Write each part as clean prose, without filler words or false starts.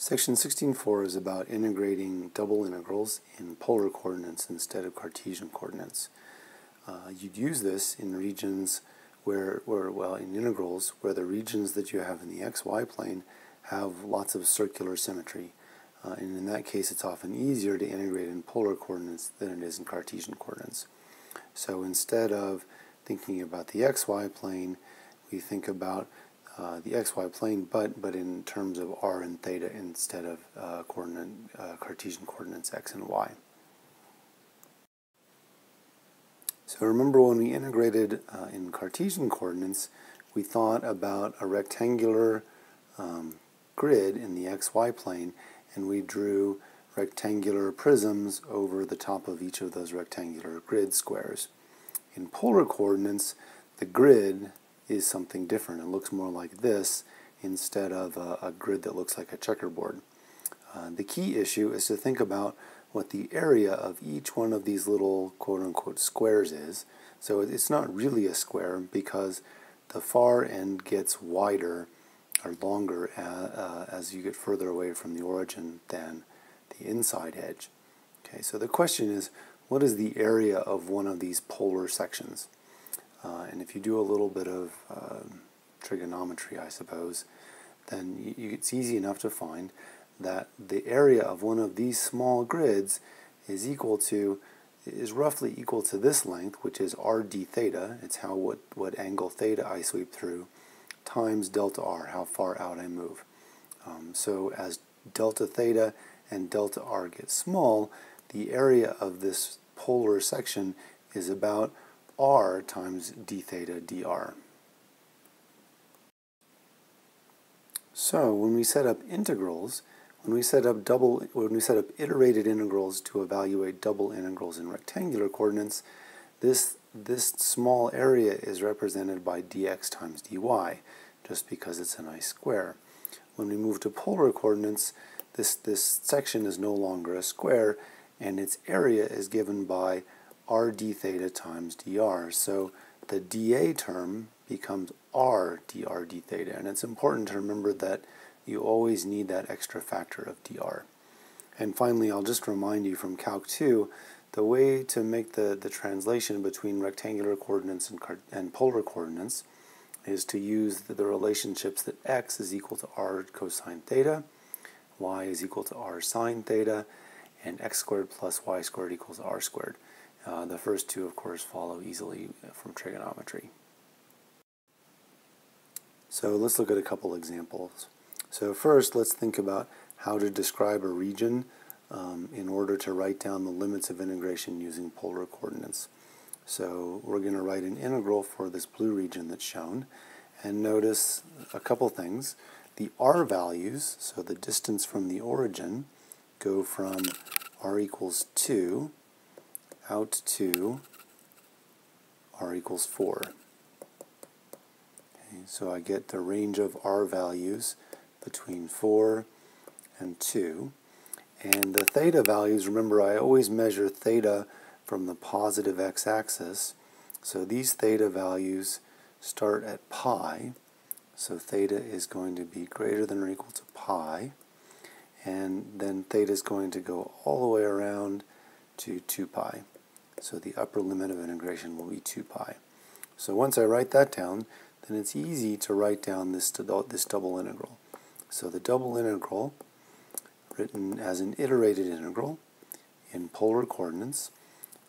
Section 16.4 is about integrating double integrals in polar coordinates instead of Cartesian coordinates. You'd use this in regions in integrals where the regions that you have in the xy plane have lots of circular symmetry. And in that case, it's often easier to integrate in polar coordinates than it is in Cartesian coordinates. So instead of thinking about the xy plane, we think about the xy plane, but in terms of r and theta instead of Cartesian coordinates x and y. So remember, when we integrated in Cartesian coordinates, we thought about a rectangular grid in the xy plane, and we drew rectangular prisms over the top of each of those rectangular grid squares. In polar coordinates, the grid is something different. It looks more like this instead of a grid that looks like a checkerboard. The key issue is to think about what the area of each one of these little quote-unquote squares is. So it's not really a square because the far end gets wider or longer as you get further away from the origin than the inside edge. Okay, so the question is, what is the area of one of these polar sections? And if you do a little bit of trigonometry, I suppose, then it's easy enough to find that the area of one of these small grids is roughly equal to this length, which is r d theta. It's what angle theta I sweep through, times delta r, how far out I move. So as delta theta and delta r get small, the area of this polar section is about r times d theta dr. So when we set up integrals, when we set up iterated integrals to evaluate double integrals in rectangular coordinates, this small area is represented by dx times dy, just because it's a nice square. When we move to polar coordinates, this section is no longer a square, and its area is given by r d theta times dr. So the dA term becomes r dr d theta, and it's important to remember that you always need that extra factor of dr. And finally, I'll just remind you from Calc 2, the way to make the translation between rectangular coordinates and polar coordinates is to use the relationships that x is equal to r cosine theta, y is equal to r sine theta, and x squared plus y squared equals r squared. The first two, of course, follow easily from trigonometry. So let's look at a couple examples. So first, let's think about how to describe a region in order to write down the limits of integration using polar coordinates. So we're going to write an integral for this blue region that's shown, and notice a couple things. The r values, so the distance from the origin, go from r equals 2 out to r equals 4. Okay, so I get the range of r values between 4 and 2. And the theta values, remember, I always measure theta from the positive x-axis. So these theta values start at pi. So theta is going to be greater than or equal to pi. And then theta is going to go all the way around to 2 pi. So the upper limit of integration will be 2 pi. So once I write that down, then it's easy to write down this double integral. So the double integral, written as an iterated integral in polar coordinates,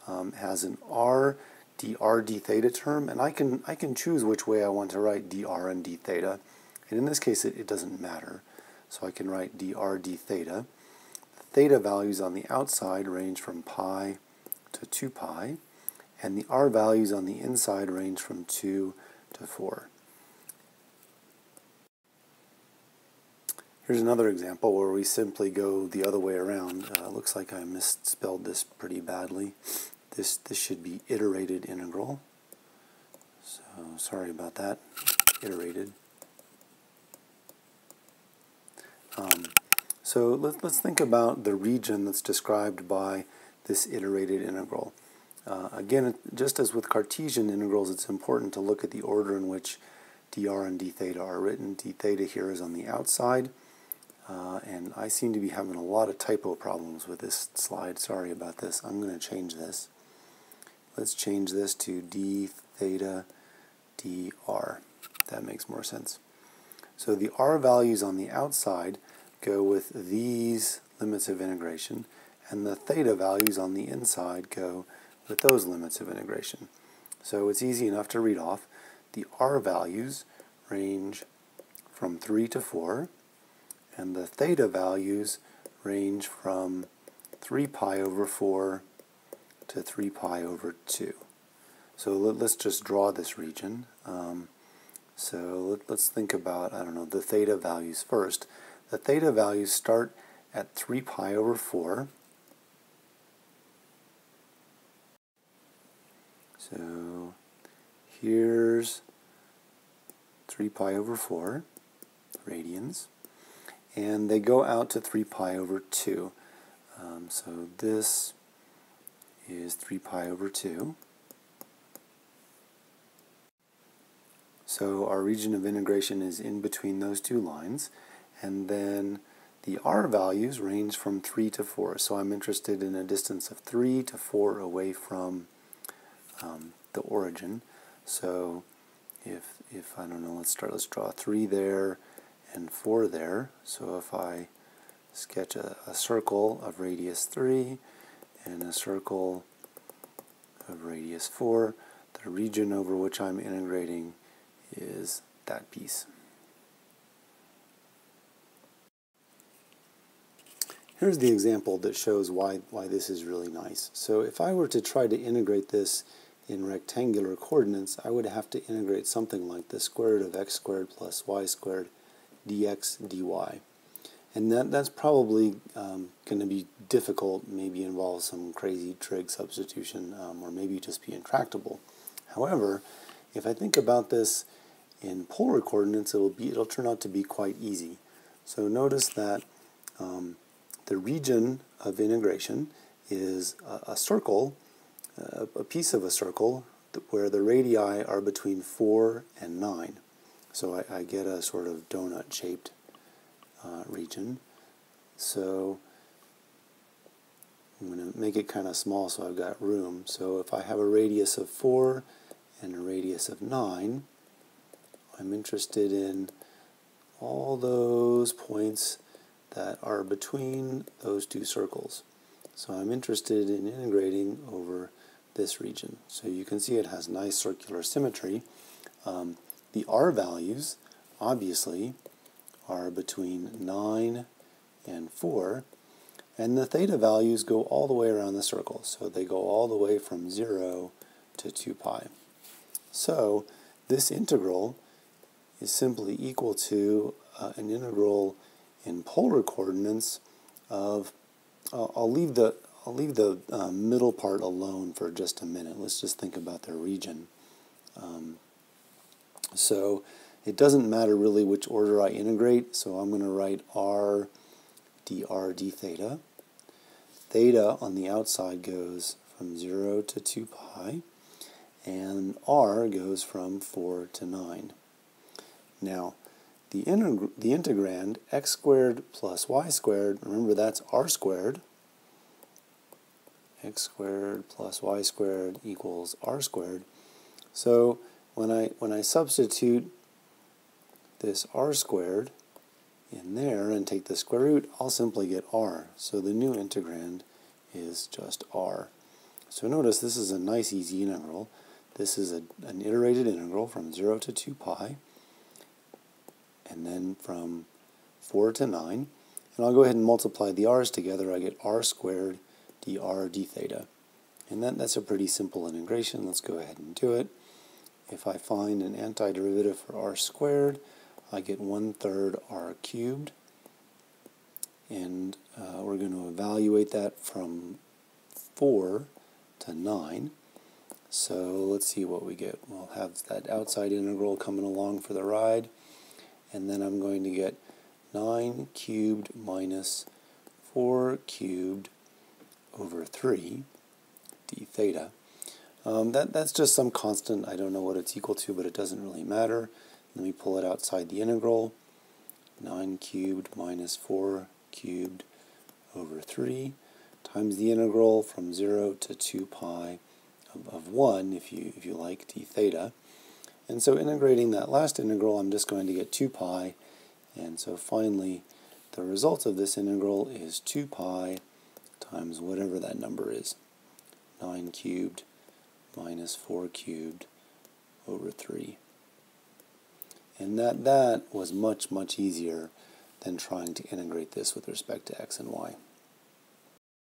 has an r dr d theta term, and I can choose which way I want to write dr and d theta. And in this case, it doesn't matter. So I can write dr d theta. The theta values on the outside range from pi to 2 pi, and the r values on the inside range from 2 to 4. Here's another example where we simply go the other way around. Looks like I misspelled this pretty badly. This should be iterated integral. So sorry about that. Iterated. So let's think about the region that's described by this iterated integral. Again, just as with Cartesian integrals, it's important to look at the order in which dr and d theta are written. D theta here is on the outside. and I seem to be having a lot of typo problems with this slide. Sorry about this. I'm going to change this. Let's change this to d theta dr. That makes more sense. So the r values on the outside go with these limits of integration, and the theta values on the inside go with those limits of integration. So it's easy enough to read off. The r values range from 3 to 4, and the theta values range from 3 pi over 4 to 3 pi over 2. So let's just draw this region. So let's think about, I don't know, the theta values first. The theta values start at 3 pi over 4. So here's 3 pi over 4 radians, and they go out to 3 pi over 2. So this is 3 pi over 2. So our region of integration is in between those two lines, and then the r values range from 3 to 4. So I'm interested in a distance of 3 to 4 away from the origin. So if I don't know, let's draw 3 there and 4 there. So if I sketch a circle of radius 3 and a circle of radius 4, the region over which I'm integrating is that piece. Here's the example that shows why this is really nice. So if I were to try to integrate this in rectangular coordinates, I would have to integrate something like the square root of x squared plus y squared dx dy. And that's probably going to be difficult, maybe involve some crazy trig substitution, or maybe just be intractable. However, if I think about this in polar coordinates, it'll turn out to be quite easy. So notice that the region of integration is a circle, a piece of a circle where the radii are between 4 and 9. So I get a sort of donut-shaped region. So I'm going to make it kind of small so I've got room. So if I have a radius of 4 and a radius of 9, I'm interested in all those points that are between those two circles. So I'm interested in integrating over this region. So you can see it has nice circular symmetry. The r values, obviously, are between 9 and 4, and the theta values go all the way around the circle. So they go all the way from 0 to 2 pi. So this integral is simply equal to an integral in polar coordinates of, I'll leave the middle part alone for just a minute. Let's just think about the region. So it doesn't matter really which order I integrate, so I'm going to write r dr d theta. Theta on the outside goes from 0 to 2 pi, and r goes from 4 to 9. Now, the integrand, x squared plus y squared, remember that's r squared. X squared plus y squared equals r squared. So when I substitute this r squared in there and take the square root, I'll simply get r. So the new integrand is just r. So notice this is a nice easy integral. This is an iterated integral from 0 to 2 pi, and then from 4 to 9. And I'll go ahead and multiply the r's together. I get r squared dr d theta. And that's a pretty simple integration. Let's go ahead and do it. If I find an antiderivative for r squared, I get 1/3 r cubed. And we're going to evaluate that from 4 to 9. So let's see what we get. We'll have that outside integral coming along for the ride. And then I'm going to get 9 cubed minus 4 cubed over 3 d theta. That's just some constant. I don't know what it's equal to, but it doesn't really matter. Let me pull it outside the integral. 9 cubed minus 4 cubed over 3 times the integral from 0 to 2 pi of 1, if you like, d theta. And so integrating that last integral, I'm just going to get 2 pi, and so finally the result of this integral is 2 pi times whatever that number is, 9 cubed minus 4 cubed over 3. And that was much, much easier than trying to integrate this with respect to x and y.